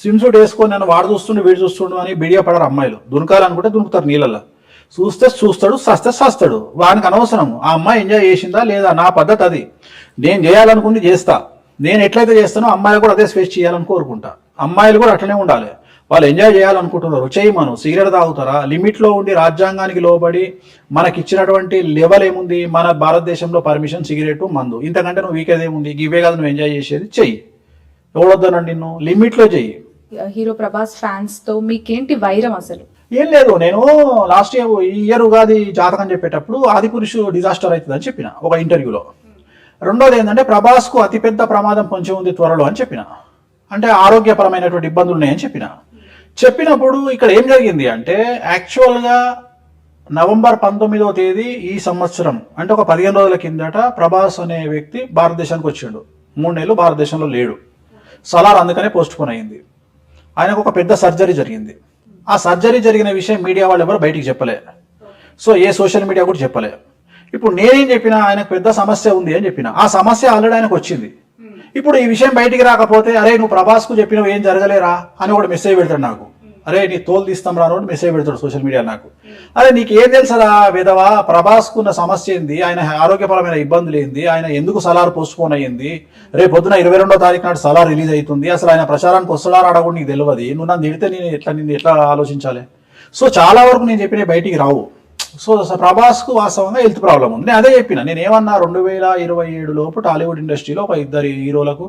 Swim suit వేసుకొని నన్ను వాడు చూస్తుండు వీడు చూస్తుండు అని బిడియా పడరు అమ్మాయిలు. దునకాలనుకుంటే దునుకుతారు నీళ్ళల్లో. చూస్తే చూస్తాడు, సస్తే సస్తాడు. వానికి అనవసరం ఆ అమ్మాయి ఎంజాయ్ చేసిందా లేదా. నా పద్ధతి అది. నేను చేయాలనుకుంది చేస్తా. నేను ఎట్లయితే చేస్తానో అమ్మాయిలు కూడా అదే స్వేచ్ఛ చేయాలని కోరుకుంటా. అమ్మాయిలు కూడా అట్లనే ఉండాలి. వాళ్ళు ఎంజాయ్ చేయాలనుకుంటున్నారు, చేయమను. సిగరెట్ తాగుతారా, లిమిట్లో ఉండి రాజ్యాంగానికి లోబడి మనకి ఇచ్చినటువంటి లెవెల్ ఏముంది, మన భారతదేశంలో పర్మిషన్ సిగరెట్ మందు, ఇంతకంటే నువ్వు వీకేదేముంది, ఇవే కాదు నువ్వు ఎంజాయ్ చేసేది, చెయ్యి. ఎవడొద్దనండి, నిన్ను లిమిట్లో చెయ్యి. హీరో ప్రభాస్ ఫ్యాన్స్ తో మీకేంటి వైరం అసలు? ఏం లేదు, నేను లాస్ట్ ఇయర్ ఉగాది జాతకం చెప్పేటప్పుడు ఆదిపురుషు డిజాస్టర్ అవుతుందని చెప్పిన ఒక ఇంటర్వ్యూలో. రెండోది ఏంటంటే ప్రభాస్కు అతిపెద్ద ప్రమాదం పొంచి ఉంది త్వరలో అని చెప్పిన. అంటే ఆరోగ్యపరమైనటువంటి ఇబ్బందులు ఉన్నాయని చెప్పినప్పుడు ఇక్కడ ఏం జరిగింది అంటే, యాక్చువల్గా నవంబర్ 19వ తేదీ ఈ సంవత్సరం, అంటే ఒక 15 రోజుల కిందట ప్రభాస్ అనే వ్యక్తి భారతదేశానికి వచ్చిండు. 3 నెలలు భారతదేశంలో లేడు. సలార్ అందుకనే పోస్ట్ పోన్ అయింది. ఆయనకు ఒక పెద్ద సర్జరీ జరిగింది. ఆ సర్జరీ జరిగిన విషయం మీడియా వాళ్ళు ఎవరు బయటికి చెప్పలే. సో ఏ సోషల్ మీడియా కూడా చెప్పలే. ఇప్పుడు నేనేం చెప్పినా, ఆయనకు పెద్ద సమస్య ఉంది అని చెప్పిన. ఆ సమస్య ఆల్రెడీ ఆయనకు వచ్చింది. ఇప్పుడు ఈ విషయం బయటికి రాకపోతే, అరే నువ్వు ప్రభాస్కు చెప్పినవి ఏం జరగలేరా అని కూడా మెసేజ్ పెడతాడు నాకు. అరే నీ తోలు తీస్తాం రా అని మెసేజ్ పెడతాడు సోషల్ మీడియా నాకు. అరే నీకు ఏం తెలుసరా విధవా, ప్రభాస్కున్న సమస్య ఏంది, ఆయన ఆరోగ్యపరమైన ఇబ్బందులు ఏంది, ఆయన ఎందుకు సలార్ పోస్ట్ పోన్ అయ్యింది, రేపు పొద్దున 22వ తారీఖు నాడు సలార్ రిలీజ్ అవుతుంది, అసలు ఆయన ప్రచారానికి వస్తాడా రాడకుండా నీకు తెలియదు. నువ్వు నన్ను తిడితే నిన్ను ఎట్లా ఆలోచించాలి. సో చాలా వరకు నేను చెప్పిన బయటికి రావు. సో ప్రభాస్కు వాస్తవంగా హెల్త్ ప్రాబ్లం ఉంది. నేను అదే చెప్పిన. నేను ఏమన్నా 2027 లోపు టాలీవుడ్ ఇండస్ట్రీలో ఒక 2 హీరోలకు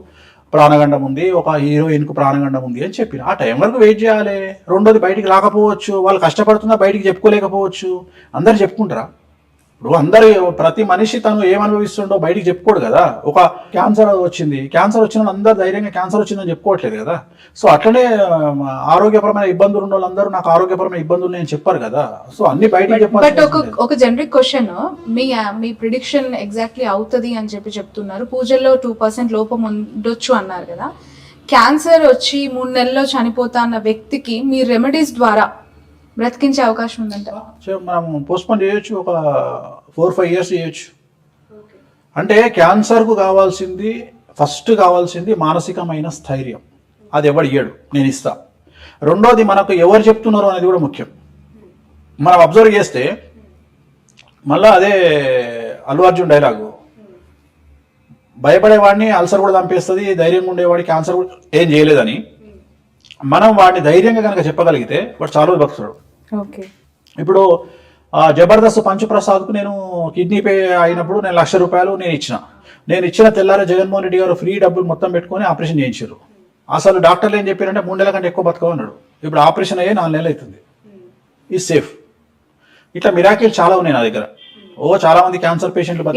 ప్రాణగండం ఉంది, ఒక హీరోయిన్కు ప్రాణగండం ఉంది అని చెప్పిన. ఆ టైం వరకు వెయిట్ చేయాలి. రెండోది బయటికి రాకపోవచ్చు, వాళ్ళు కష్టపడుతున్నా బయటికి చెప్పుకోలేకపోవచ్చు. అందరు చెప్పుకుంటారా? ఇప్పుడు అందరు, ప్రతి మనిషి తను ఏమనుభవిస్తుండో బయటికి చెప్పుకోడు కదా. ఒక క్యాన్సర్ వచ్చిన వాళ్ళు అందరూ ధైర్యంగా క్యాన్సర్ వచ్చిందని చెప్పుకోవట్లేదు కదా. సో అట్లనే ఆరోగ్యపరమైన ఇబ్బందులు ఉన్న వాళ్ళందరూ నాకు ఆరోగ్యపరమైన ఇబ్బందులు నేను చెప్పారు కదా. సో అన్ని బయటికి చెప్పాలి. బట్ ఒక జనరిక్ క్వశ్చన్, మీ ప్రిడిక్షన్ ఎగ్జాక్ట్లీ అవుతుంది అని చెప్తున్నారు. పూజల్లో 2% లోపం ఉండొచ్చు అన్నారు కదా. క్యాన్సర్ వచ్చి 3 నెలల్లో చనిపోతా అన్న వ్యక్తికి మీ రెమెడీస్ ద్వారా బ్రతికించే అవకాశం ఉందంట. మనం పోస్ట్పోన్ చేయొచ్చు, ఒక 4-5 ఇయర్స్ చేయొచ్చు. అంటే క్యాన్సర్కు ఫస్ట్ కావాల్సింది మానసికమైన స్థైర్యం. అది ఎవడు ఇయ్యడు, నేను ఇస్తా. రెండోది మనకు ఎవరు చెప్తున్నారో అనేది కూడా ముఖ్యం. మనం అబ్జర్వ్ చేస్తే మళ్ళా అదే అల్లు అర్జున్ డైలాగు, భయపడేవాడిని అల్సర్ కూడా చంపేస్తుంది, ధైర్యంగా ఉండేవాడి క్యాన్సర్ కూడా ఏం చేయలేదని. మనం వాడిని ధైర్యంగా కనుక చెప్పగలిగితే వాడు చాలా రోజు బతుకుతాడు. ఇప్పుడు జబర్దస్త్ పంచుప్రసాద్కు నేను కిడ్నీ పే అయినప్పుడు నేను ₹1,00,000 నేను ఇచ్చిన తెల్లారే జగన్మోహన్ రెడ్డి గారు ఫ్రీ డబ్బులు మొత్తం పెట్టుకొని ఆపరేషన్ చేయించారు. అసలు డాక్టర్లు ఏం చెప్పారంటే 3 నెలల కంటే ఎక్కువ బతకమన్నాడు. ఇప్పుడు ఆపరేషన్ అయ్యే 4 నెలలు అవుతుంది. ఈ సేఫ్. ఇట్లా మిరాకిల్ చాలా ఉన్నాయి నా దగ్గర. చాలా మంది క్యాన్సర్ పేషెంట్లు.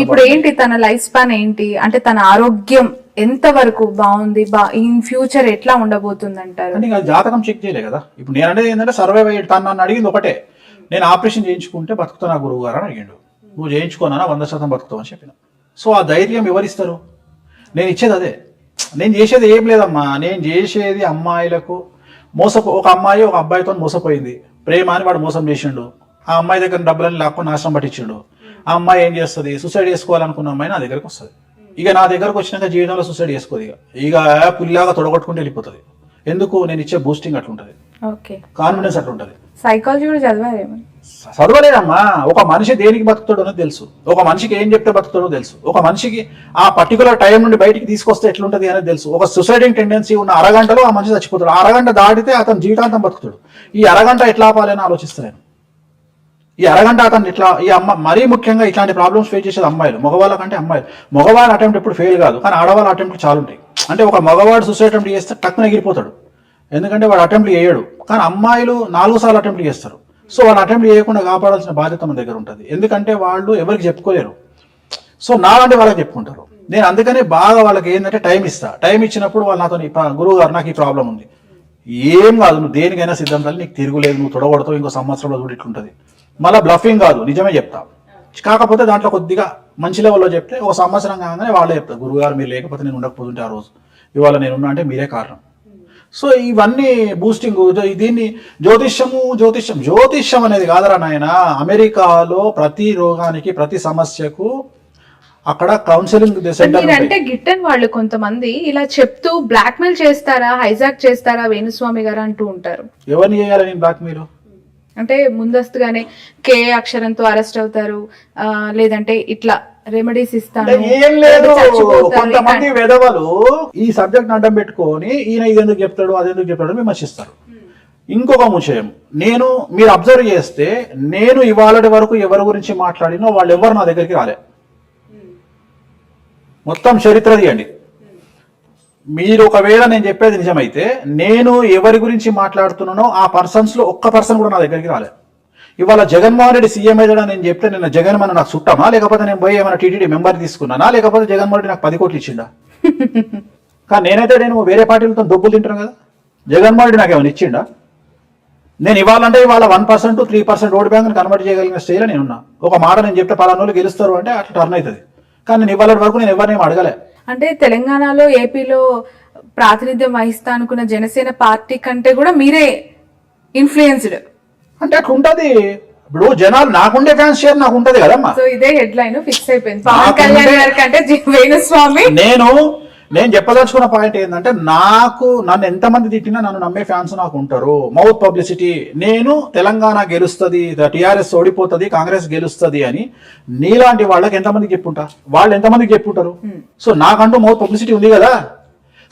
ఇప్పుడు ఏంటి తన లైఫ్ స్పాన్ ఏంటి, అంటే తన ఆరోగ్యం ఎంత వరకు బాగుంది, ఇన్ ఫ్యూచర్ ఎట్లా ఉండబోతుంది అంటారు? అంటే జాతకం చెక్ చేయలే కదా. ఇప్పుడు నేను అనేది ఏంటంటే సర్వైవ్ అయ్యి తను నన్ను అడిగింది ఒకటే, నేను ఆపరేషన్ చేయించుకుంటే బతుకుతున్నా గురువు గారు అని అడిగాడు. నువ్వు చేయించుకోనా 100% బతుకుతావు అని చెప్పిన. సో ఆ ధైర్యం ఎవరిస్తారు? నేను ఇచ్చేది అదే. నేను చేసేది ఏం లేదమ్మా. నేను చేసేది అమ్మాయిలకు ఒక అమ్మాయి ఒక అబ్బాయితో మోసపోయింది, ప్రేమ అని వాడు మోసం చేసిండు. ఆ అమ్మాయి దగ్గర డబ్బులని లాక్కొని నాశనం పట్టించిండు. ఆ అమ్మాయి ఏం చేస్తుంది, సూసైడ్ చేసుకోవాలనుకున్న అమ్మాయి నా దగ్గరకు వస్తుంది. ఇక నా దగ్గరకు వచ్చినాక జీవితంలో సూసైడ్ చేసుకోదు. ఇక పుల్లాగా తొడగొట్టుకుంటూ వెళ్ళిపోతుంది. ఎందుకు? నేను ఇచ్చే బూస్టింగ్ అట్లుంటది, కాన్ఫిడెన్స్ అట్లుంటది. సైకాలజీ కూడా చదవలేదమ్మా. ఒక మనిషి దేనికి బతుకుతాడో అనేది తెలుసు, ఒక మనిషికి ఏం చెప్తే బతుకుతాడో తెలుసు, ఒక మనిషికి ఆ పర్టికులర్ టైం నుండి బయటికి తీసుకొస్తే ఎట్లుంటది అనేది తెలుసు. ఒక సూసైడింగ్ టెండెన్సీ ఉన్న అరగంటలో ఆ మనిషి చచ్చిపోతాడు. అరగంట దాటితే అతను జీవితాంతం బతుకుతాడు. ఈ అరగంట ఎట్లా ఆపాలని ఆలోచిస్తాను. ఈ అరగంట అతను ఇట్లా, ఈ మరీ ముఖ్యంగా ఇట్లాంటి ప్రాబ్లమ్స్ ఫేస్ చేసేది అమ్మాయిలు. మగవాళ్ళ కంటే అమ్మాయిలు. మగవాళ్ళ అటెంప్ట్ ఎప్పుడు ఫెయిల్ కాదు, కానీ ఆడవాళ్ళ అటెంప్ట్ చాలా ఉంటాయి. అంటే ఒక మగవాడు సూసైడ్ అటెంప్ట్ చేస్తే టక్కున ఎగిరిపోతాడు, ఎందుకంటే వాడు అటెంప్ట్ చేయడు. కానీ అమ్మాయిలు 4 సార్లు అటెంప్ట్ చేస్తారు. సో వాళ్ళు అటెంప్ట్ చేయకుండా కాపాడాల్సిన బాధ్యత మన దగ్గర ఉంటుంది. ఎందుకంటే వాళ్ళు ఎవరికి చెప్పుకోలేరు. సో నాలాంటి వాళ్ళకి చెప్పుకుంటారు. నేను అందుకనే బాగా వాళ్ళకి ఏంటంటే టైం ఇస్తా. టైం ఇచ్చినప్పుడు వాళ్ళు నాతో, గురువు గారు నాకు ఈ ప్రాబ్లం ఉంది, ఏం కాదు, నువ్వు దేనికైనా సిద్ధం తల్లి, నీకు తిరుగులేదు, నువ్వు తొడగొడతావు, ఇంకో సంవత్సరంలో చూడు ఇట్లుంటుంది. మళ్ళీ బ్లఫింగ్ కాదు, నిజమే చెప్తా. కాకపోతే దాంట్లో కొద్దిగా మంచి లెవెల్లో చెప్తే ఒక సంవత్సరం కాగానే వాళ్ళే చెప్తారు, గురువుగారు మీరు లేకపోతే నేను ఉండకపోతుంటే ఆ రోజు, ఇవాళ నేనున్నా అంటే మీరే కారణం. సో ఇవన్నీ బూస్టింగ్. దీన్ని జ్యోతిష్యం అనేది కాదరా నాయన. అమెరికాలో ప్రతి రోగానికి, ప్రతి సమస్యకు అక్కడ కౌన్సిలింగ్ సెంటర్ మీరంటే గిట్టని వాళ్ళు కొంతమంది ఇలా చెప్తూ బ్లాక్ మెయిల్ చేస్తారా, హైజాక్ చేస్తారా వేణుస్వామి గారు అంటూ ఉంటారు. ఎవరిని చేయాలి నేను బ్లాక్ మెయిల్? అంటే ముందస్తుగానే కే అక్షరంతో అరెస్ట్ అవుతారు, లేదంటే ఇట్లా రెమెడీస్ ఇస్తాను, ఏం లేదు. చచ్చిపోతారు. కొంతమంది వెధవలు ఈ సబ్జెక్ట్ అడ్డం పెట్టుకొని ఈయన ఇది ఎందుకు చెప్తాడు అది ఎందుకు చెప్తాడు అని విమర్శిస్తారు. ఇంకొక విషయం, మీరు అబ్జర్వ్ చేస్తే నేను ఇవాళటి వరకు ఎవరి గురించి మాట్లాడినో వాళ్ళు ఎవరు నా దగ్గరికి రాలే. మొత్తం చరిత్ర తీయండి. మీరు ఒకవేళ నేను చెప్పేది నిజమైతే నేను ఎవరి గురించి మాట్లాడుతున్నానో ఆ పర్సన్స్ లో ఒక్క పర్సన్ కూడా నా దగ్గరికి రాలే. ఇవాళ జగన్మోహన్ రెడ్డి సీఎం అయ్యాడా నేను చెప్తే నేను జగన్ మన నాకు చుట్టమా, లేకపోతే నేను పోయి ఏమైనా టీటీడీ మెంబర్ తీసుకున్నానా, లేకపోతే జగన్మోహన్ రెడ్డి నాకు 10 కోట్లు ఇచ్చిండా? కానీ నేను వేరే పార్టీలతో డబ్బులు తింటాను కదా. జగన్మోహన్ రెడ్డి నాకు ఏమైనా ఇచ్చిండా? నేను ఇవ్వాలంటే ఇవాళ 1% 3% ఓటు బ్యాంక్ కన్వర్ట్ చేయగలిగిన స్టేజ్లో నేను ఉన్నా. ఒక మాట నేను చెప్తే పలానోళ్ళు గెలుస్తారు అంటే అట్లా టర్న్ అవుతుంది. కానీ నేను ఇవాళ వరకు నేను ఎవరినేం అడగలే. అంటే తెలంగాణలో ఏపీలో ప్రాతినిధ్యం వహిస్తా అనుకున్న జనసేన పార్టీ కంటే కూడా మీరే ఇన్ఫ్లుయెన్స్డ్ అంటే అట్లా ఉంటది. ఇప్పుడు జనాలు నాకుండే ఫ్యాన్స్ షేర్ నాకు ఉంటది కదమ్మా. సో ఇదే హెడ్ లైన్ ఫిక్స్ అయిపోయింది. పవన్ కళ్యాణ్ గారి కంటే వేణుస్వామి. నేను చెప్పదలుచుకున్న పాయింట్ ఏంటంటే నన్ను ఎంతమంది తిట్టినా నన్ను నమ్మే ఫ్యాన్స్ నాకు ఉంటారు. మౌత్ పబ్లిసిటీ, నేను తెలంగాణ గెలుస్తుంది, టీఆర్ఎస్ ఓడిపోతుంది, కాంగ్రెస్ గెలుస్తుంది అని నీలాంటి వాళ్ళకి ఎంతమందికి చెప్పుంటా, వాళ్ళు ఎంతమందికి చెప్పుంటారు. సో నాకంటూ మౌత్ పబ్లిసిటీ ఉంది కదా.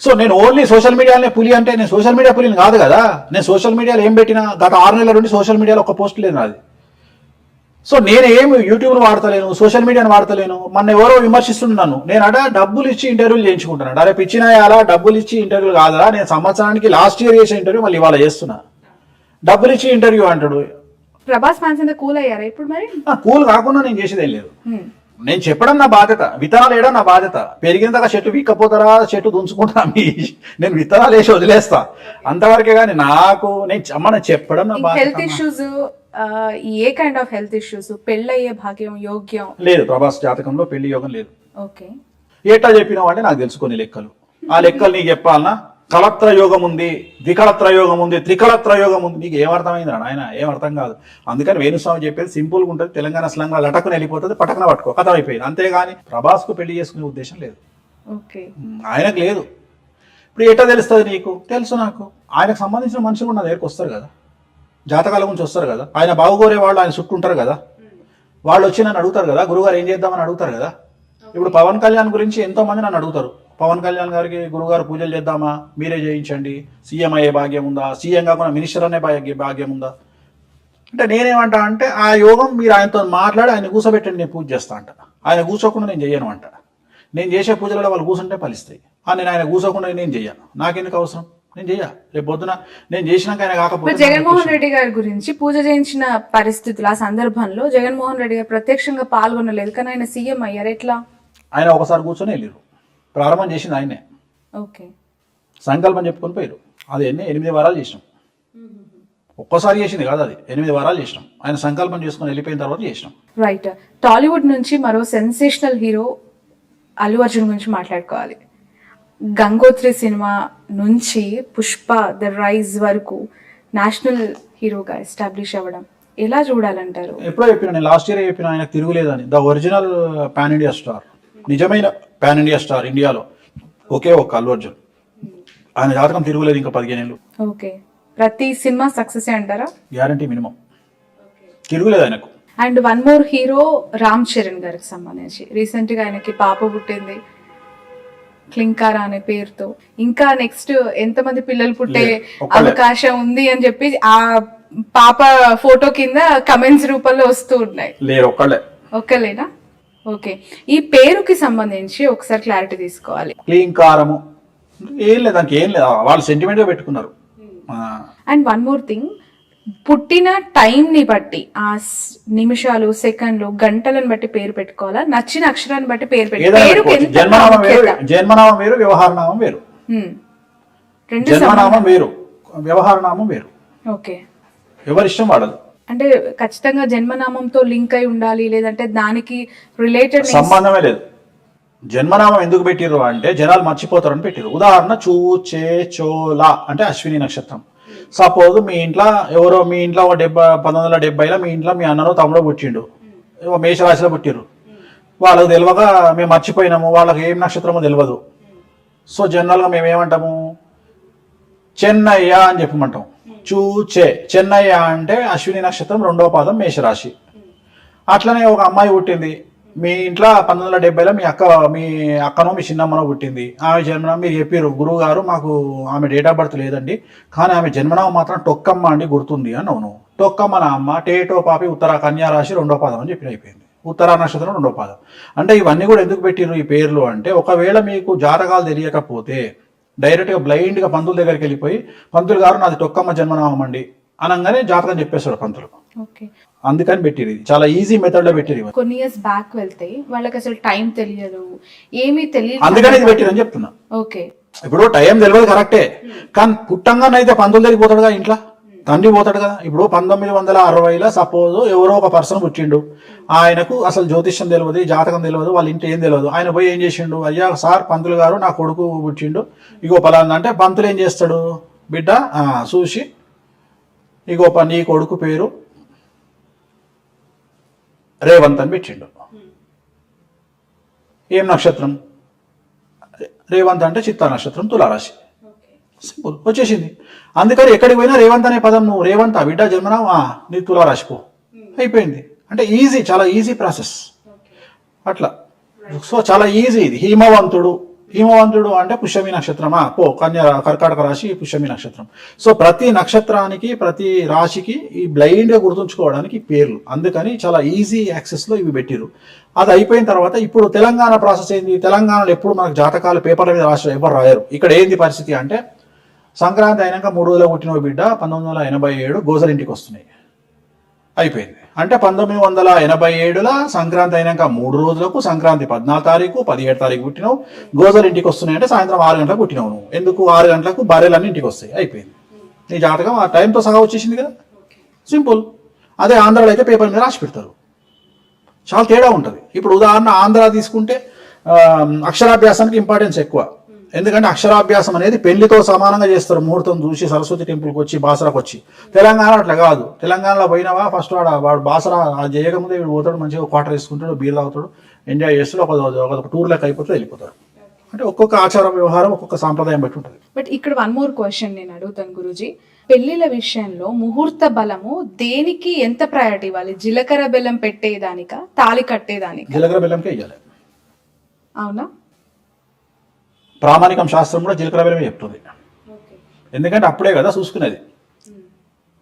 సో నేను ఓన్లీ సోషల్ మీడియాలోనే పులి అంటే నేను సోషల్ మీడియా పులిని కాదు కదా. నేను సోషల్ మీడియాలో ఏం పెట్టినా గత 6 నెలల నుండి సోషల్ మీడియాలో ఒక పోస్ట్ లేదు నాది. సో నేను ఏమి యూట్యూబ్ను వాడతలేను, సోషల్ మీడియాను వాడతలేను. మొన్న ఎవరో విమర్శిస్తున్నాను, నేను డబ్బులు ఇచ్చి ఇంటర్వ్యూలు చేయించుకుంటున్నాను. అరే పిచ్చినా అలా డబ్బులు ఇచ్చి ఇంటర్వ్యూ కాదా, నేను సంవత్సరానికి లాస్ట్ ఇయర్ చేసే ఇంటర్వ్యూ మళ్ళీ ఇవాళ చేస్తున్నా. డబ్బులు ఇచ్చి ఇంటర్వ్యూ అంటాడు. ప్రభాస్ ఫ్యాన్స్ అంతా కూల్ అయ్యారా ఇప్పుడు? మరి కూల్ కాకుండా నేను చేసేదేం లేదు. నేను చెప్పడం నా బాధ్యత, విత్తనాలు వేయడం నా బాధ్యత. పెరిగిన దాకా చెట్టు వీక్కపోతారా, చెట్టు దుంచుకుంటా, నేను విత్తనాలు వేసి వదిలేస్తా అంతవరకే. కానీ నేను చెప్పడం నా బాధ్యత. Health issues, a kind of health issues? పెళ్ళయ్యే భాగ్యం యోగ్యం లేదు, ప్రభాస్ జాతకంలో పెళ్లి యోగం లేదు. ఓకే, ఏటా చెప్పినావు అంటే నాకు తెలుసుకుని లెక్కలు, ఆ లెక్కలు నీకు చెప్పాలనా? కలత్ర యోగం ఉంది, ద్వికలత్ర యోగం ఉంది, త్రికలత్ర యోగం ఉంది. నీకు ఏమర్థమైందిరా నాయన? ఏం అర్థం కాదు. అందుకని వేణుస్వామి చెప్పేది సింపుల్గా ఉంటుంది. తెలంగాణ స్లంగా లటకుని వెళ్ళిపోతుంది, పటకన పట్టుకో, కథ అయిపోయింది. అంతేగాని ప్రభాస్కు పెళ్లి చేసుకునే ఉద్దేశం లేదు, ఆయనకు లేదు. ఇప్పుడు ఎట్లా తెలుస్తుంది నీకు? తెలుసు నాకు. ఆయనకు సంబంధించిన మనుషులు కూడా నా దగ్గరకు వస్తారు కదా, జాతకాల గురించి వస్తారు కదా, ఆయన బాగుకోరే వాళ్ళు ఆయన చుట్టూ ఉంటారు కదా, వాళ్ళు వచ్చి నన్ను అడుగుతారు కదా, గురుగారు ఏం చేద్దామని అడుగుతారు కదా. ఇప్పుడు పవన్ కళ్యాణ్ గురించి ఎంతో మంది నన్ను అడుగుతారు, పవన్ కళ్యాణ్ గారికి గురుగారు పూజలు చేద్దామా, మీరే చేయించండి, సీఎం అయ్యే భాగ్యం ఉందా, సీఎం కాకుండా మినిస్టర్ అనే భాగ్యం ఉందా అంటే నేనేమంటా అంటే ఆ యోగం మీరు ఆయనతో మాట్లాడి ఆయన కూర్చోబెట్టండి, నేను పూజ చేస్తా అంట. ఆయన కూర్చోకుండా నేను చెయ్యను అంట. నేను చేసే పూజలలో వాళ్ళు కూర్చుంటే ఫలిస్తాయి. నేను ఆయన కూర్చోకుండా నేను చెయ్యను, నాకెందుకు అవసరం, నేను చెయ్య. రేపు పొద్దున నేను చేసినాక ఆయన కాకపోతే. జగన్మోహన్ రెడ్డి గారి గురించి పూజ చేయించిన పరిస్థితులు, ఆ సందర్భంలో జగన్మోహన్ రెడ్డి గారు ప్రత్యక్షంగా పాల్గొనలేదు, కానీ ఆయన సీఎం అయ్యారు. ఎట్లా? ఆయన ఒకసారి కూర్చొని వెళ్ళారు, ప్రారంభం చేసింది ఆయనే. ఓకే, సంకల్పం చెప్పుకొని పోయారు. అది 8 వారాలు చేసినాం. ఒక్కసారి చేసింది కాదు, అది 8 వారాలు చేసినాం. ఆయన సంకల్పం చేసుకుని వెళ్ళిపోయిన తర్వాత చేసినాం. రైట్. టాలీవుడ్ నుంచి మరో సెన్సేషనల్ హీరో అల్లు అర్జున్ గురించి మాట్లాడుకోవాలి. గంగోత్రి సినిమా నుంచి పుష్ప ద రైజ్ వరకు నేషనల్ హీరోగా ఎస్టాబ్లిష్ అవ్వడం ఎలా చూడాలంటారు? ఎప్పుడో చెప్పిన, నేను లాస్ట్ ఇయర్ చెప్పిన, ఆయనకు తిరుగులేదని. The original pan India star, నిజమైన పాన్ ఇండియా స్టార్ ఇండియాలో ఒకే ఒక్క అల్లు అర్జున్. ఆయన జాతకం తిరుగులేదు ఇంకా 15 ఏళ్ళు. ఓకే, ప్రతి సినిమా సక్సెస్ అంటారా? గ్యారంటీ, మినిమం, తిరుగులేదు ఆయనకు. And one more hero Ram Charan గారికి సంబంధించి రీసెంట్ గా ఆయనకి పాప పుట్టింది క్లింకారా అనే పేరుతో. ఇంకా నెక్స్ట్ ఎంతమంది పిల్లలు పుట్టే అవకాశం ఉంది అని చెప్పి ఆ పాప ఫోటో కింద కమెంట్స్ రూపంలో వస్తూ ఉన్నాయి. లేరు, ఒక్కలేనా? ఓకే, ఈ పేరుకి సంబంధించి ఒకసారి క్లారిటీ తీసుకోవాలి. క్లీంకారము ఏం లేదు, దానికి ఏం లేదు, వాళ్ళు సెంటిమెంట్ గా పెట్టుకున్నారు. అండ్ వన్ మోర్ థింగ్, పుట్టిన టైం ని బట్టి, ఆ నిమిషాలు, సెకండ్లు, గంటలను బట్టి పేరు పెట్టుకోవాలా, నచ్చిన అక్షరాన్ని బట్టి పేరు పెట్టుకోవాలి. జన్మనామం వేరు, వ్యవహారనామం వేరు. జన్మనామం వేరు, వ్యవహారనామం వేరు. ఓకే, ఎవరిష్టం వాడదు. అంటే ఖచ్చితంగా జన్మనామంతో లింక్ అయి ఉండాలి, లేదంటే దానికి రిలేటెడ్ సంబంధమే లేదు. జన్మనామం ఎందుకు పెట్టిర్రు అంటే జనాలు మర్చిపోతారని పెట్టిర్రు. ఉదాహరణ చూచే చోలా అంటే అశ్విని నక్షత్రం. సపోజ్ మీ ఇంట్లో ఎవరో, మీ ఇంట్లో 1970లో మీ ఇంట్లో మీ అన్ననో తమ్ముడో పుట్టిండు, మేషరాశిలో పుట్టిర్రు. వాళ్ళకి తెలియక మేము మర్చిపోయినాము, వాళ్ళకి ఏం నక్షత్రమో తెలియదు. సో జనరల్గా మేము ఏమంటాము, చెన్నయ్య అని చెప్పమంటాం. చూచే చెన్నయ్య అంటే అశ్విని నక్షత్రం 2వ పాదం మేషరాశి. అట్లనే ఒక అమ్మాయి పుట్టింది మీ ఇంట్లో 1970లో, మీ అక్కనో మీ చిన్నమ్మనో పుట్టింది. ఆమె జన్మనామం మీరు చెప్పారు, గురువు గారు మాకు ఆమె డేట్ ఆఫ్ బర్త్ లేదండి, కానీ ఆమె జన్మనామం మాత్రం టొక్కమ్మ అండి గుర్తుంది అని. అవును, టొక్కమ్మ నా అమ్మ, టేటో పాపి ఉత్తర కన్యా రాశి 2వ పాదం అని చెప్పి అయిపోయింది. ఉత్తరా నక్షత్రం 2వ పాదం. అంటే ఇవన్నీ కూడా ఎందుకు పెట్టిరు ఈ పేర్లు అంటే, ఒకవేళ మీకు జాతకాలు తెలియకపోతే డైరెక్ట్గా బ్లైండ్గా పంతుల దగ్గరికి వెళ్ళిపోయి, పంతులు గారు నాది టొక్కమ్మ జన్మనామం అండి అనగానే జాతకం చెప్పేస్తాడు పంతులు. అందుకని పెట్టిరు, చాలా ఈజీ మెథడ్ లో పెట్టిరు. కొన్ని ఇయర్స్ బ్యాక్ వెళ్తే వాళ్ళకి అసలు టైం తెలియదు, ఏమీ తెలియదు, అందుకని ఇది పెట్టిరని చెప్తున్నా. ఓకే, ఇప్పుడు టైం తెలియదు కరెక్టే, కానీ పుట్టంగానైతే పంతుల దగ్గరికి పోతాడు కదా, ఇంట్లో తండ్రి పోతాడు కదా. ఇప్పుడు 1960లో సపోజ్ ఎవరో ఒక పర్సన్ పుట్టిండు, ఆయనకు అసలు జ్యోతిష్యం తెలియదు, జాతకం తెలియదు, వాళ్ళ ఇంటి ఏం తెలియదు. ఆయన పోయి ఏం చేసిండు, అయ్యా సార్ పంతులు గారు నా కొడుకు పుట్టిండు, ఇగో పలానా అంటే పంతులు ఏం చేస్తాడు, బిడ్డ చూసి ఇగో నీ కొడుకు పేరు రేవంత్ అని పెట్టిండు. ఏం నక్షత్రం, రేవంత్ అంటే చిత్తా నక్షత్రం, తులారాశి. సింపుల్, వచ్చేసింది. అందుకని ఎక్కడికి పోయినా రేవంత్ అనే పదం, నువ్వు రేవంత్ బిడ్డ జన్మనామం నీ తులారాశి పో, అయిపోయింది. అంటే ఈజీ, చాలా ఈజీ ప్రాసెస్ అట్లా. సో చాలా ఈజీ ఇది. హిమవంతుడు అంటే పుష్యమి నక్షత్రమా, పో కర్కాటక రాశి పుష్యమి నక్షత్రం. సో ప్రతి నక్షత్రానికి ప్రతి రాశికి ఈ బ్లైండ్గా గుర్తుంచుకోవడానికి పేర్లు, అందుకని చాలా ఈజీ యాక్సెస్లో ఇవి పెట్టిరు. అది అయిపోయిన తర్వాత ఇప్పుడు తెలంగాణ ప్రాసెస్ ఏంది, తెలంగాణలో ఎప్పుడు మనకు జాతకాలు పేపర్ల మీద రాష్ట్రం ఎవరు రాయరు. ఇక్కడ ఏంది పరిస్థితి అంటే, సంక్రాంతి అయినాక 3 రోజులు పుట్టిన బిడ్డ 1987 గోజలింటికి వస్తున్నాయి, అయిపోయింది. అంటే 1987లో సంక్రాంతి అయినాక 3 రోజులకు, సంక్రాంతి 14 తారీఖు 17 తారీఖు పుట్టినావు, గోజలు ఇంటికి వస్తున్నాయి అంటే సాయంత్రం 6 గంటలకు పుట్టినావు నువ్వు. ఎందుకు 6 గంటలకు బర్రెలన్నీ ఇంటికి వస్తాయి, అయిపోయింది. నీ జాతకం ఆ టైంతో సహా వచ్చేసింది కదా, సింపుల్. అదే ఆంధ్రాలో అయితే పేపర్ మీద రాసి పెడతారు, చాలా తేడా ఉంటుంది. ఇప్పుడు ఉదాహరణ ఆంధ్ర తీసుకుంటే అక్షరాభ్యాసానికి ఇంపార్టెన్స్ ఎక్కువ, ఎందుకంటే అక్షరాభ్యాసం అనేది పెళ్లితో సమానంగా చేస్తారు. ముహూర్తం చూసి సరస్వతి టెంపుల్కి వచ్చి బాసరాకు వచ్చి. తెలంగాణ అట్లా కాదు. తెలంగాణలో పోయినావా ఫస్ట్ వాడు బాసరా చేయకముందే వీడు పోతాడు, మంచిగా క్వార్టర్ వేసుకుంటాడు, బీర్ తాగుతాడు, ఎంజాయ్ చేస్తాడు, ఒక టూర్ లెక్క అయిపోతే వెళ్ళిపోతాడు. అంటే ఒక్కొక్క ఆచార వ్యవహారం ఒక్కొక్క సాంప్రదాయం బట్టి ఉంటుంది. బట్ ఇక్కడ 1 more క్వశ్చన్ నేను అడుగుతాను గురూజీ. పెళ్లిళ్ళ విషయంలో ముహూర్త బలము దేనికి ఎంత ప్రయారిటీ ఇవ్వాలి? జీలకర్ర బెల్లం పెట్టేదానికా, తాళి కట్టేదానికా? జీలకర్ర బెల్లంకే ఇవ్వాలి. అవునా? ప్రామాణికం శాస్త్రం కూడా జీలకర్ర బెల్లమే చెప్తుంది. ఎందుకంటే అప్పుడే కదా చూసుకునేది,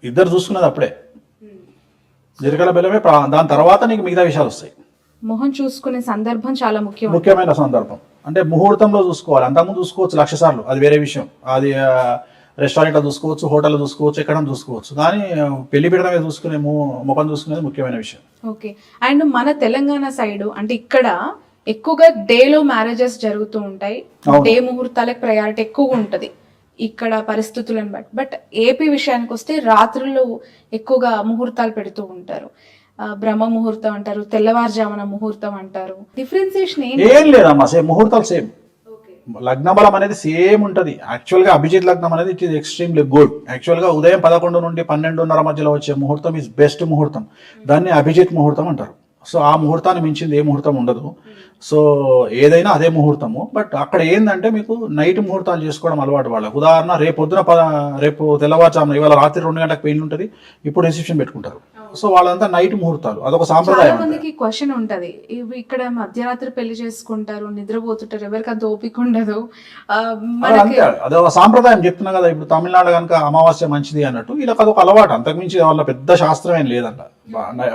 ఇద్దరు చూసుకునేది అప్పుడే. జీలకర్ర బెల్లమే, దాని తర్వాత నీకు మిగతా విషయాలు వస్తాయి. మొహం చూసుకునే సందర్భం చాలా ముఖ్యమైన సందర్భం. అంటే ముహూర్తంలో చూసుకోవాలి, అంతకుముందు చూసుకోవచ్చు 1,00,000 సార్లు, అది వేరే విషయం. అది రెస్టారెంట్లో చూసుకోవచ్చు, హోటల్లో చూసుకోవచ్చు, ఎక్కడ చూసుకోవచ్చు, కానీ పెళ్లి పీటల మీద చూసుకునే ముఖం చూసుకునేది ముఖ్యమైన విషయం. ఓకే. అండ్ మన తెలంగాణ సైడ్ అంటే ఇక్కడ ఎక్కువగా డేలో మ్యారేజెస్ జరుగుతూ ఉంటాయి, డే ముహూర్తాలకు ప్రయారిటీ ఎక్కువగా ఉంటుంది ఇక్కడ పరిస్థితులను బట్టి. బట్ ఏపీ విషయానికి వస్తే రాత్రులు ఎక్కువగా ముహూర్తాలు పెడుతూ ఉంటారు. బ్రహ్మ ముహూర్తం అంటారు, తెల్లవారుజామున ముహూర్తం అంటారు. డిఫరెన్సియేషన్ ఏం లేదమ్మా, సేమ్ ముహూర్తాలు సేమ్. లగ్న బలం అనేది సేమ్ ఉంటుంది. యాక్చువల్గా అభిజిత్ లగ్నం అనేది ఇట్ ఈస్ ఎక్స్ట్రీమ్లీ గుడ్. యాక్చువల్గా ఉదయం 11 నుండి 12:30 మధ్యలో వచ్చే ముహూర్తం ఈజ్ బెస్ట్ ముహూర్తం. దాన్ని అభిజిత్ ముహూర్తం అంటారు. సో ఆ ముహూర్తాన్ని మించింది ఏ ముహూర్తం ఉండదు. సో ఏదైనా అదే ముహూర్తము. బట్ అక్కడ ఏంటంటే మీకు నైట్ ముహూర్తాలు చేసుకోవడం అలవాటు వాళ్ళకి. ఉదాహరణ రేపు తెల్లవారుజామున, ఇవాళ రాత్రి 2 గంటలకు పెళ్లి ఉంటుంది, ఇప్పుడు రిసెప్షన్ పెట్టుకుంటారు. సో వాళ్ళంతా నైట్ ముహూర్తాలు, అదొక సాంప్రదాయం. మందికి క్వశ్చన్ ఉంటది, ఇక్కడ మధ్యరాత్రి పెళ్లి చేసుకుంటారు, నిద్రపోతుంటారు, ఎవరికి అంత ఓపిక ఉండదు. అదొక సాంప్రదాయం చెప్తున్నా కదా. ఇప్పుడు తమిళనాడు కనుక అమావాస్య మంచిది అన్నట్టు, వీళ్ళకి అదొక అలవాటు. అంతకుమించి వాళ్ళ పెద్ద శాస్త్రం ఏం లేదంట,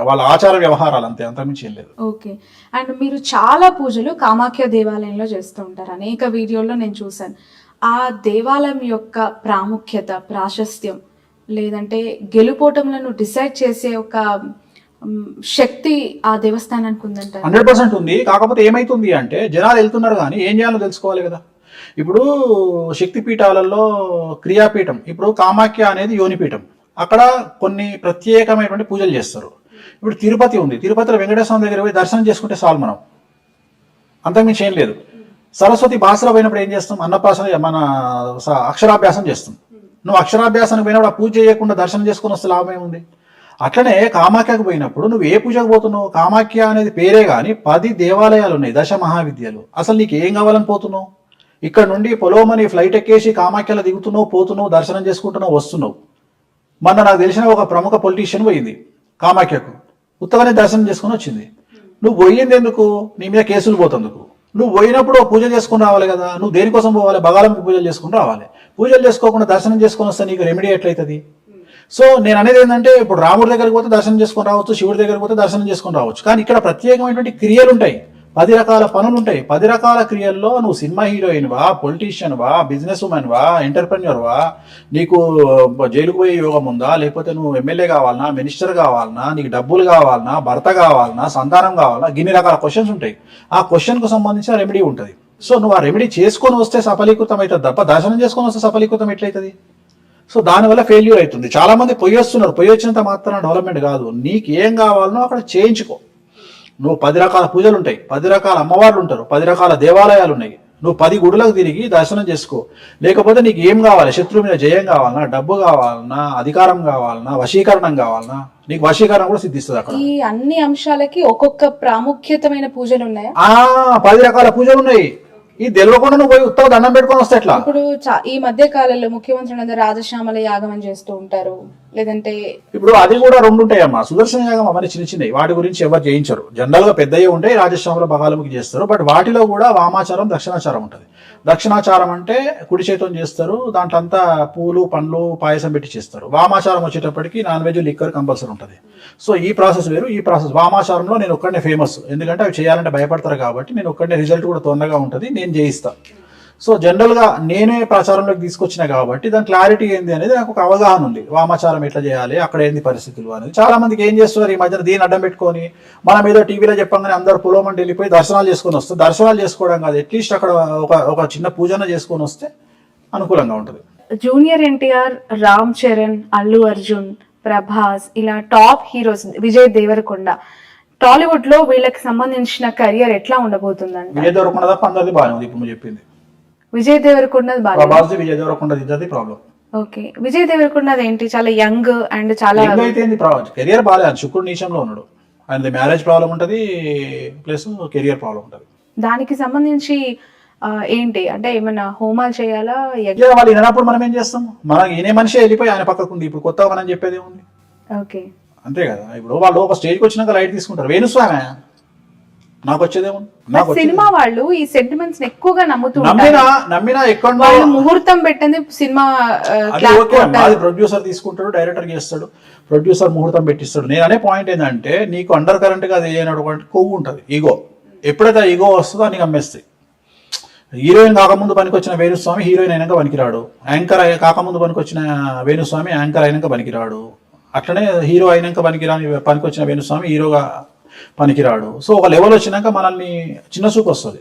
వాళ్ళ ఆచార వ్యవహారాలు అంతే, అంతకుమించి ఏం లేదు. ఓకే. అండ్ మీరు చాలా పూజలు కామాఖ్య దేవాలయంలో చేస్తూ ఉంటారు, అనేక వీడియోల్లో నేను చూసాను. ఆ దేవాలయం యొక్క ప్రాముఖ్యత, ప్రాశస్త్యం, లేదంటే గెలుపోటములను డిసైడ్ చేసే ఒక శక్తి ఆ దేవస్థానానికి ఉందంటారు? 100% ఉంది. కాకపోతే ఏమైతుంది అంటే, జనాలు వెళ్తున్నారు కానీ ఏం చేయాలో తెలుసుకోవాలి కదా. ఇప్పుడు శక్తి పీఠాలలో క్రియాపీఠం, ఇప్పుడు కామాఖ్య అనేది యోనిపీఠం, అక్కడ కొన్ని ప్రత్యేకమైనటువంటి పూజలు చేస్తారు. ఇప్పుడు తిరుపతి ఉంది, తిరుపతిలో వెంకటేశ్వర దగ్గర పోయి దర్శనం చేసుకుంటే చాలు, మనం అంతకుమించి ఏం లేదు. సరస్వతి బాసర పోయినప్పుడు ఏం చేస్తాం, అన్నప్రాసన మన అక్షరాభ్యాసం చేస్తాం. నువ్వు అక్షరాభ్యాసానికి పోయినప్పుడు ఆ పూజ చేయకుండా దర్శనం చేసుకుని వస్తే లాభం ఏముంది? అట్లనే కామాఖ్యకు పోయినప్పుడు నువ్వు ఏ పూజకు పోతున్నావు? కామాఖ్య అనేది పేరే కానీ 10 దేవాలయాలు ఉన్నాయి, 10 మహావిద్యలు. అసలు నీకు ఏం కావాలని పోతున్నావు? ఇక్కడ నుండి పొలోమని ఫ్లైట్ ఎక్కేసి కామాఖ్యలో దిగుతున్నావు, పోతున్నావు, దర్శనం చేసుకుంటున్నావు, వస్తున్నావు. మొన్న నాకు తెలిసిన ఒక ప్రముఖ పొలిటీషియన్ పోయింది కామాఖ్యకు, ఉత్తగానే దర్శనం చేసుకుని వచ్చింది. నువ్వు పోయింది ఎందుకు? నీ మీద కేసులు పోతందుకు. నువ్వు పోయినప్పుడు పూజ చేసుకుని రావాలి కదా. నువ్వు దేనికోసం పోవాలి? బగాలంకి పూజలు చేసుకుని రావాలి. పూజలు చేసుకోకుండా దర్శనం చేసుకుని వస్తే నీకు రెమెడీ ఎట్లయితుంది? సో నేను అనేది ఏంటంటే, ఇప్పుడు రాముడి దగ్గరికి పోతే దర్శనం చేసుకొని రావచ్చు, శివుడి దగ్గరికి పోతే దర్శనం చేసుకొని రావచ్చు. కానీ ఇక్కడ ప్రత్యేకమైనటువంటి క్రియలు ఉంటాయి, 10 రకాల పనులు ఉంటాయి. 10 రకాల క్రియల్లో నువ్వు సినిమా హీరోయిన్ వా, పొలిటీషియన్ వా, బిజినెస్ ఉమెన్ వా, ఎంటర్ప్రెన్యూర్ వా, నీకు జైలుకు పోయే యోగం ఉందా, లేకపోతే నువ్వు ఎమ్మెల్యే కావాలన్నా, మినిస్టర్ కావాలన్నా, నీకు డబ్బులు కావాలన్నా, భర్త కావాలన్నా, సంతానం కావాలన్నా, ఇన్ని రకాల క్వశ్చన్స్ ఉంటాయి. ఆ క్వశ్చన్కు సంబంధించిన రెమెడీ ఉంటుంది. సో నువ్వు ఆ రెమెడీ చేసుకొని వస్తే సఫలీకృతం అవుతుంది తప్ప దర్శనం చేసుకొని వస్తే సఫలీకృతం ఎట్లయితుంది? సో దానివల్ల ఫెయిల్యూర్ అవుతుంది. చాలా మంది పొయ్యి వస్తున్నారు, పొయ్యి వచ్చినంత మాత్రం డెవలప్మెంట్ కాదు. నీకు ఏం కావాలనో అక్కడ చేయించుకో. నువ్వు 10 రకాల పూజలు ఉంటాయి, 10 రకాల అమ్మవార్లు ఉంటారు, 10 రకాల దేవాలయాలు ఉన్నాయి. నువ్వు 10 గుడులకు తిరిగి దర్శనం చేసుకో. లేకపోతే నీకు ఏం కావాలి? శత్రువు మీద జయం కావాలన్నా, డబ్బు కావాలన్నా, అధికారం కావాలన్నా, వశీకరణం కావాలన్నా, నీకు వశీకరణం కూడా సిద్ధిస్తుంది అక్కడ. ఈ అన్ని అంశాలకి ఒక్కొక్క ప్రాముఖ్యతమైన పూజలు ఉన్నాయా? 10 రకాల పూజలు ఉన్నాయి. ఈ తెలియకుండా నువ్వు పోయి ఉత్తర దండం పెట్టుకొని వస్తే ఎట్లా? ఇప్పుడు ఈ మధ్య కాలంలో ముఖ్యమంత్రులు అందరూ రాజశ్యామల యాగం అని చేస్తూ ఉంటారు, లేదంటే ఇప్పుడు అది కూడా 2 ఉంటాయమ్మా. సుదర్శన యాగం అవన్నీ చిన్న చిన్నవి, వాటి గురించి ఎవరు చేయించరు. జనరల్ గా పెద్దవి ఉంటాయి, రాజశ్యామల బగాలముకి చేస్తారు. బట్ వాటిలో కూడా వామాచారం, దక్షిణాచారం ఉంటుంది. దక్షిణాచారం అంటే కుడి చేతితో చేస్తారు, దాంట్లో అంతా పూలు, పండ్లు, పాయసం పెట్టి చేస్తారు. వామాచారం వచ్చేటప్పటికి నాన్ వెజ్, లిక్కర్ కంపల్సరీ ఉంటుంది. సో ఈ ప్రాసెస్ వేరు, ఈ ప్రాసెస్. వామాచారంలో నేను ఒక్కడనే ఫేమస్, ఎందుకంటే అవి చేయాలంటే భయపడతారు కాబట్టి నేను ఒక్కడనే, రిజల్ట్ కూడా తొందరగా ఉంటుంది, నేను చేయిస్తా. సో జనరల్గా నేనే ప్రచారంలోకి తీసుకొచ్చిన కాబట్టి దాని క్లారిటీ ఏంది అనేది నాకు ఒక అవగాహన ఉంది. వామాచారం ఎట్లా చేయాలి, అక్కడ ఏంది పరిస్థితులు అనేది. చాలా మందికి ఏం చేస్తున్నారు ఈ మధ్యన, దీన్ని అడ్డం పెట్టుకొని మనం ఏదో టీవీలో చెప్పంగానే అందరూ పొలోమంటే వెళ్ళిపోయి దర్శనాలు చేసుకొని వస్తారు. దర్శనాలు చేసుకోవడం కాదు, అట్లీస్ట్ అక్కడ ఒక చిన్న పూజన చేసుకొని వస్తే అనుకూలంగా ఉంటుంది. జూనియర్ ఎన్టీఆర్, రామ్ చరణ్, అల్లు అర్జున్, ప్రభాస్, ఇలా టాప్ హీరోస్, విజయ్ దేవరకొండ, టాలీవుడ్ లో వీళ్ళకి సంబంధించిన కెరియర్ ఎట్లా ఉండబోతుందండి? విజయ్ దేవరకొండ తప్ప అందరిది బాగానే ఉంది. ఇప్పుడు నువ్వు చెప్పింది విజయ్ దేవరకొండ ప్రభాస్, విజయ్ దేవరకొండ ఇద్దరిది ప్రాబ్లం. ఓకే, విజయ్ దేవరకొండ ఏంటి చాలా యంగ్ అండ్ చాలా అయితే కెరియర్ బాగాలేదు, శుక్రుడు నీచంలో ఉన్నాడు. ఆయన మ్యారేజ్ ప్రాబ్లం ఉంటుంది, ప్లస్ కెరియర్ ప్రాబ్లం ఉంటుంది. దానికి సంబంధించి ఏంటి అంటే ఏమైనా హోమాలు చేయాలా? వాళ్ళు వినప్పుడు మనం ఏం చేస్తాం? మనకి ఈయన మనిషి వెళ్ళిపోయి ఆయన పక్కకు ఉంది. ఇప్పుడు కొత్తగా మనం చెప్పేది ఏముంది? ఓకే, అంతే కదా. ఇప్పుడు వాళ్ళు ఒక స్టేజ్కి వచ్చినాక లైట్ తీసుకుంటారు. వేణుస్వామి నాకు వచ్చేదేమో. సినిమా వాళ్ళు ఈ సెంటిమెంట్స్ ఎక్కువగా నమ్మినా ఎక్కడ ముహూర్తం పెట్టింది సినిమా. అది ప్రొడ్యూసర్ తీసుకుంటాడు, డైరెక్టర్ చేస్తాడు, ప్రొడ్యూసర్ ముహూర్తం పెట్టిస్తాడు. నేను అనే పాయింట్ ఏంటంటే, నీకు అండర్ కరెంట్ గా అది అయినటువంటి కొవ్వు ఉంటుంది, ఈగో. ఎప్పుడైతే ఈగో వస్తుందో నీకు అమ్మేస్తాయి. హీరోయిన్ కాకముందు పనికొచ్చిన వేణుస్వామి హీరోయిన్ అయినాక పనికిరాడు. యాంకర్ కాకముందు పనికొచ్చిన వేణుస్వామి యాంకర్ అయినాక పనికిరాడు. అట్లనే హీరో అయినాక పనికొచ్చిన వేణుస్వామి హీరోగా పనికిరాడు. సో ఒక లెవెల్ వచ్చినాక మనల్ని చిన్న చూపు వస్తుంది.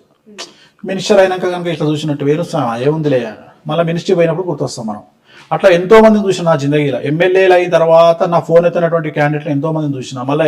మినిస్టర్ అయినాక కనుక ఇట్లా చూసినట్టు వేణుస్వామి ఏముందిలే, మళ్ళీ మినిస్ట్రీ పోయినప్పుడు గుర్తొస్తాం మనం. అట్లా ఎంతో మందిని చూసిన నా జిందగీలో. ఎమ్మెల్యేలు అయిన తర్వాత నా ఫోన్ ఎత్తినటువంటి క్యాండిడేట్లు ఎంతో మందిని చూసిన. మళ్ళీ